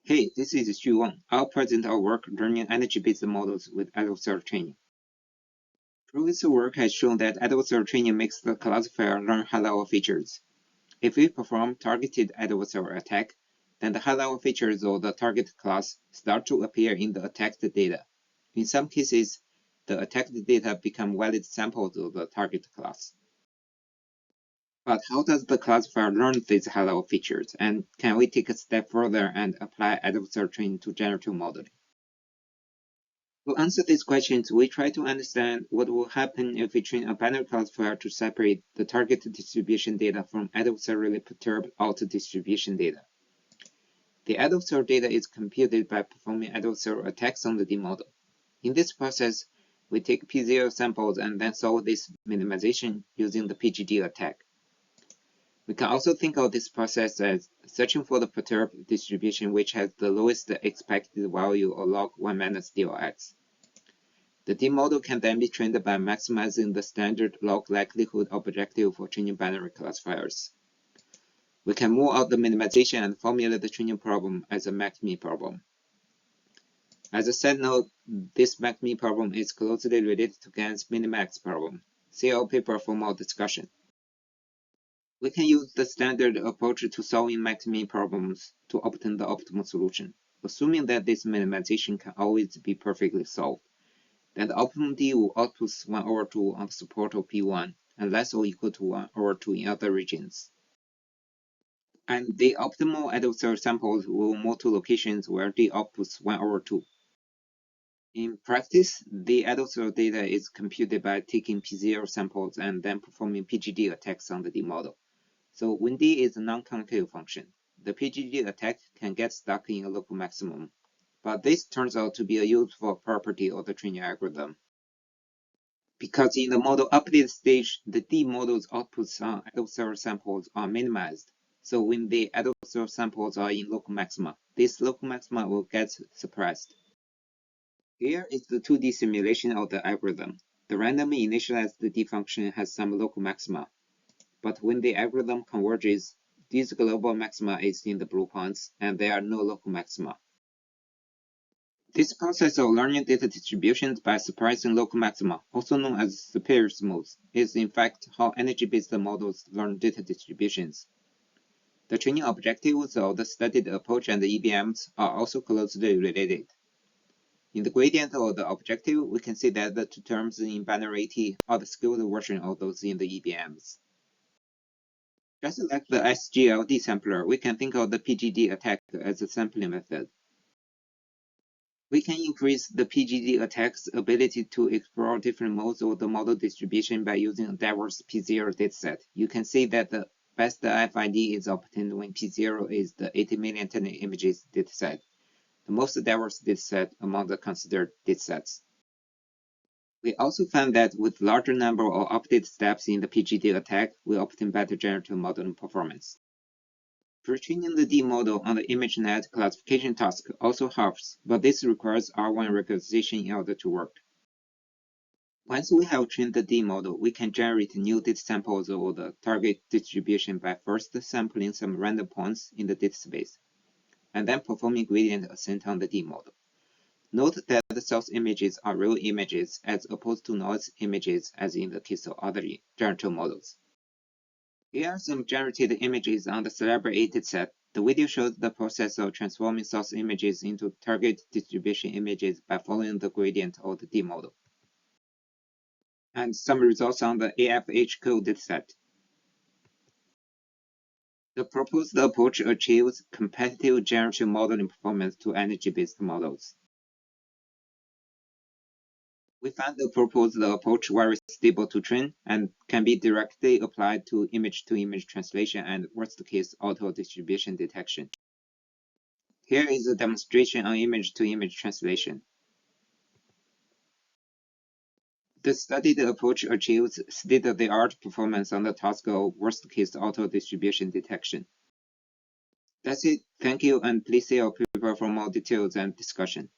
Hey, this is Xuwang. I'll present our work learning energy-based models with adversarial training. Previous work has shown that adversarial training makes the classifier learn high-level features. If we perform targeted adversarial attack, then the high-level features of the target class start to appear in the attacked data. In some cases, the attacked data become valid samples of the target class. But how does the classifier learn these high-level features, and can we take a step further and apply adversarial training to generative modeling? To answer these questions, we try to understand what will happen if we train a binary classifier to separate the target distribution data from adversarially perturbed out distribution data. The adversarial data is computed by performing adversarial attacks on the D model. In this process, we take P0 samples and then solve this minimization using the PGD attack. We can also think of this process as searching for the perturbed distribution which has the lowest expected value of log 1 minus DOX. The D model can then be trained by maximizing the standard log likelihood objective for training binary classifiers. We can move out the minimization and formulate the training problem as a max-min problem. As a side note, this max-min problem is closely related to Gann's minimax problem. See our paper for more discussion. We can use the standard approach to solving max-min problems to obtain the optimal solution, assuming that this minimization can always be perfectly solved. Then the optimum D will output 1/2 on the support of P1 and less or equal to 1/2 in other regions. And the optimal adversarial samples will move to locations where D outputs 1/2. In practice, the adversarial data is computed by taking P0 samples and then performing PGD attacks on the D model. So when D is a non-concave function, the PGD attack can get stuck in a local maximum. But this turns out to be a useful property of the training algorithm. Because in the model update stage, the D model's outputs on adversarial samples are minimized. So when the adversarial samples are in local maxima, this local maxima will get suppressed. Here is the 2D simulation of the algorithm. The randomly initialized D function has some local maxima. But when the algorithm converges, this global maxima is in the blue points, and there are no local maxima. This process of learning data distributions by suppressing local maxima, also known as superior smooth, is in fact how energy-based models learn data distributions. The training objectives of the studied approach and the EBMs are also closely related. In the gradient of the objective, we can see that the two terms in binary AT are the scaled version of those in the EBMs. Just like the SGLD sampler, we can think of the PGD attack as a sampling method. We can increase the PGD attack's ability to explore different modes of the model distribution by using a diverse P0 dataset. You can see that the best FID is obtained when P0 is the 80 million tiny images dataset, the most diverse dataset among the considered datasets. We also found that with larger number of update steps in the PGD attack, we obtain better generative modeling performance. Pre-training the D model on the ImageNet classification task also helps, but this requires R1 regularization in order to work. Once we have trained the D model, we can generate new data samples of the target distribution by first sampling some random points in the dataspace, and then performing gradient ascent on the D model. Note that the source images are real images as opposed to noise images as in the case of other generative models. Here are some generated images on the Celebrity dataset. The video shows the process of transforming source images into target distribution images by following the gradient of the D model. And some results on the AFH code dataset. The proposed approach achieves competitive generative modeling performance to energy-based models. We found the proposed approach very stable to train and can be directly applied to image-to-image translation and worst-case auto-distribution detection. Here is a demonstration on image-to-image translation. The studied approach achieves state-of-the-art performance on the task of worst-case auto-distribution detection. That's it. Thank you, and please see our paper for more details and discussion.